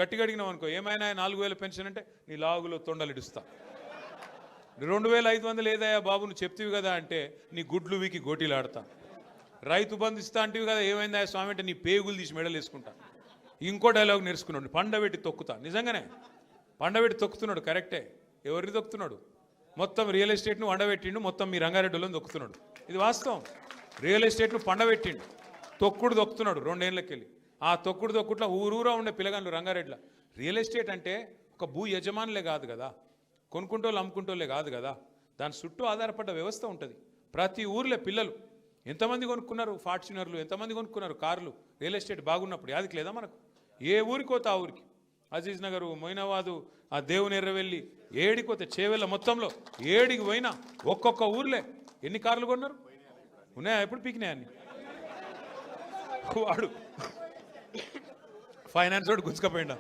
గట్టిగా అడిగినావు అనుకో, ఏమైనా 4000 పెన్షన్ అంటే నీ లాగులో తొండలు ఇడుస్తా. 2500 ఏదయ్యా బాబు నువ్వు చెప్తివి కదా అంటే నీ గుడ్లు వీకి గోటీలు ఆడతా. రైతు బంధు ఇస్తా అంటివి కదా, ఏమైందా స్వామి అంటే నీ పేగులు తీసి మెడలు వేసుకుంటా. ఇంకో డైలాగ్ నేర్చుకున్నాడు, పండబెట్టి తొక్కుతా. నిజంగానే పండబెట్టి తొక్కుతున్నాడు, కరెక్టే. ఎవరిని తొక్కుతున్నాడు? మొత్తం రియల్ ఎస్టేట్ను వండబెట్టిండు, మొత్తం మీ రంగారెడ్డిలో తొక్కుతున్నాడు. ఇది వాస్తవం. రియల్ ఎస్టేట్ను పండబెట్టిండు, తొక్కుడు తొక్కుతున్నాడు 2 ఏళ్ళకెళ్ళి. ఆ తొక్కుడులో ఊరూరా ఉండే పిల్లగాళ్ళు రంగారెడ్డిలో. రియల్ ఎస్టేట్ అంటే ఒక భూ యజమానులే కాదు కదా, కొనుక్కుంటోళ్ళు అమ్ముకుంటోళ్ళే కాదు కదా, దాని చుట్టూ ఆధారపడ్డ వ్యవస్థ ఉంటుంది. ప్రతి ఊర్లో పిల్లలు ఎంతమంది కొనుక్కున్నారు ఫార్చునర్లు, ఎంతమంది కొనుక్కున్నారు కార్లు. రియల్ ఎస్టేట్ బాగున్నప్పుడు యాదికి లేదా మనకు? ఏ ఊరికి పోతే ఆ ఊరికి, అజీజ్ నగర్, మొయినాబాదు, ఆ దేవుని ఎర్రవెల్లి, ఏడికి పోతే చేవెళ్ళ, మొత్తంలో ఏడికి పోయినా ఒక్కొక్క ఊర్లే ఎన్ని కార్లు కొన్నారు? ఉన్నాయా? ఎప్పుడు పీకినాయి అన్ని? వాడు ఫైనాన్స్ వాడు గుంజుకపోయిండా?